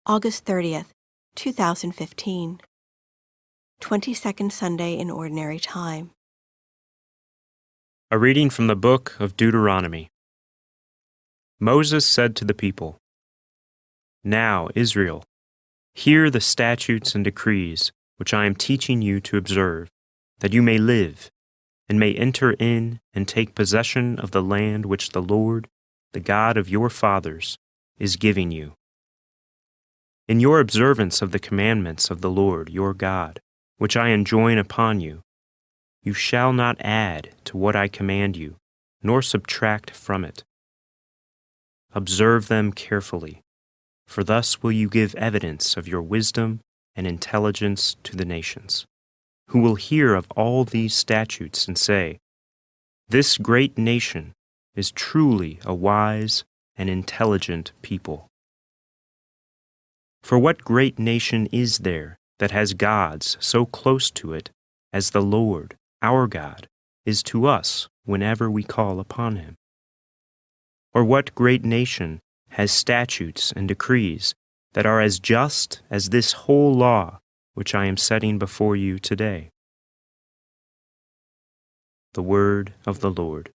August 30th, 2015. 22nd Sunday in Ordinary Time. A reading from the book of Deuteronomy. Moses said to the people, "Now, Israel, hear the statutes and decrees which I am teaching you to observe, that you may live, and may enter in and take possession of the land which the Lord, the God of your fathers, is giving you. In your observance of the commandments of the Lord your God, which I enjoin upon you, you shall not add to what I command you, nor subtract from it. Observe them carefully, for thus will you give evidence of your wisdom and intelligence to the nations, who will hear of all these statutes and say, 'This great nation is truly a wise and intelligent people.' For what great nation is there that has gods so close to it as the Lord, our God, is to us whenever we call upon him? Or what great nation has statutes and decrees that are as just as this whole law which I am setting before you today?" The word of the Lord.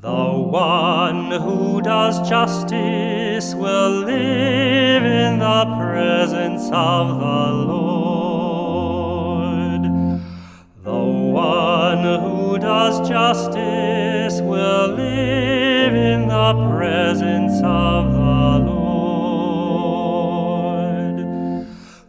The one who does justice will live in the presence of the Lord. The one who does justice will live in the presence of the Lord.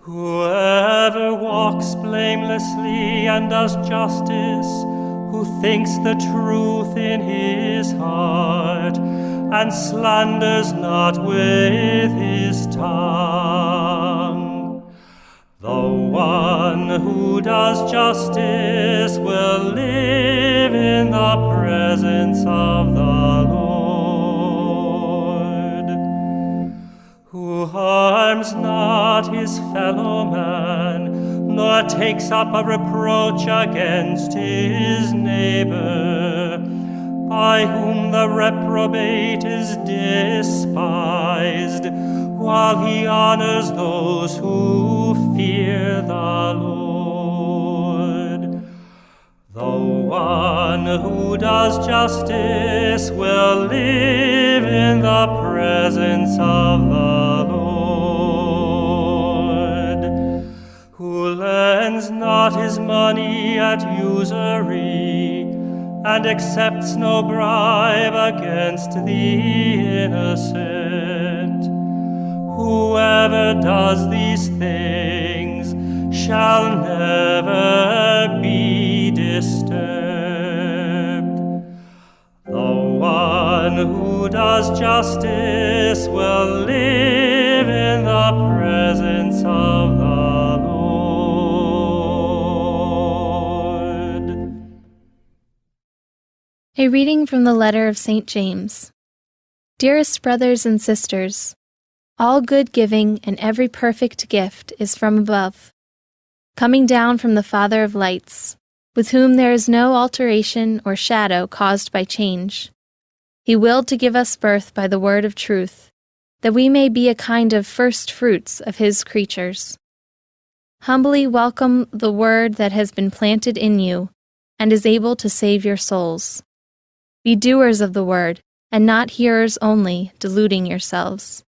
Whoever walks blamelessly and does justice, who thinks the truth in his heart, and slanders not with his tongue. The one who does justice will live in the presence of the Lord. Who harms not his fellow man, nor takes up a reproach against his neighbor, by whom the reprobate is despised, while he honors those who fear the Lord. The one who does justice will live in the presence of the Lord. Who lends not his money at usury, and accepts no bribe against the innocent. Whoever does these things shall never be disturbed. The one who does justice will live in the presence of the A reading from the letter of St. James. Dearest brothers and sisters, all good giving and every perfect gift is from above, coming down from the Father of lights, with whom there is no alteration or shadow caused by change. He willed to give us birth by the word of truth, that we may be a kind of first fruits of his creatures. Humbly welcome the word that has been planted in you and is able to save your souls. Be doers of the word, and not hearers only, deluding yourselves.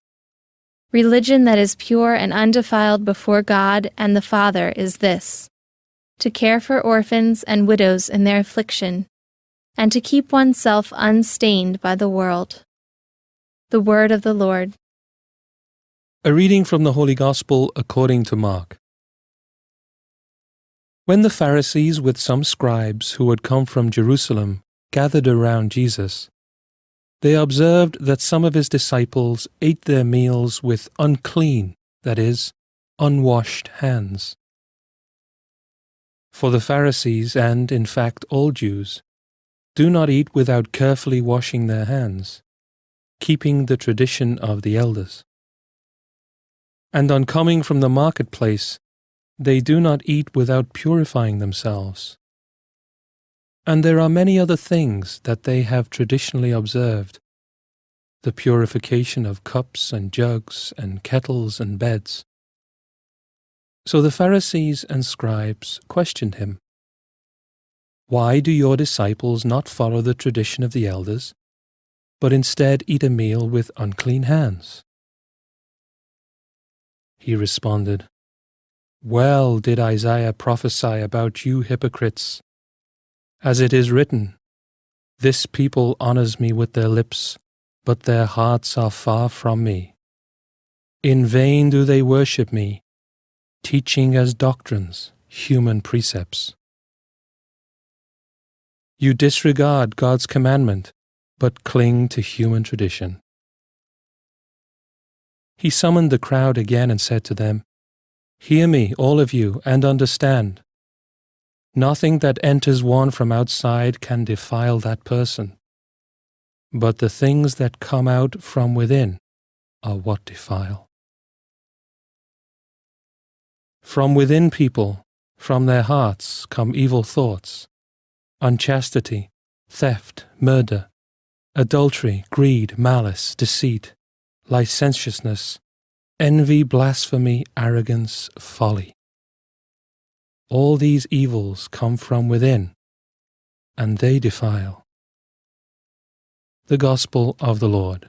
Religion that is pure and undefiled before God and the Father is this: to care for orphans and widows in their affliction, and to keep oneself unstained by the world. The word of the Lord. A reading from the Holy Gospel according to Mark. When the Pharisees with some scribes who had come from Jerusalem gathered around Jesus, they observed that some of his disciples ate their meals with unclean, that is, unwashed hands. For the Pharisees, and in fact all Jews, do not eat without carefully washing their hands, keeping the tradition of the elders. And on coming from the marketplace, They do not eat without purifying themselves. And there are many other things that they have traditionally observed, the purification of cups and jugs and kettles and beds. So the Pharisees and scribes questioned him. Why do your disciples not follow the tradition of the elders, but instead eat a meal with unclean hands? He responded, Well did Isaiah prophesy about you hypocrites. As it is written, This people honors me with their lips, but their hearts are far from me. In vain do they worship me, teaching as doctrines human precepts. You disregard God's commandment, but cling to human tradition. He summoned the crowd again and said to them, Hear me, all of you, and understand. Nothing that enters one from outside can defile that person, but the things that come out from within are what defile. From within people, from their hearts, come evil thoughts, unchastity, theft, murder, adultery, greed, malice, deceit, licentiousness, envy, blasphemy, arrogance, folly. All these evils come from within, and they defile. The Gospel of the Lord.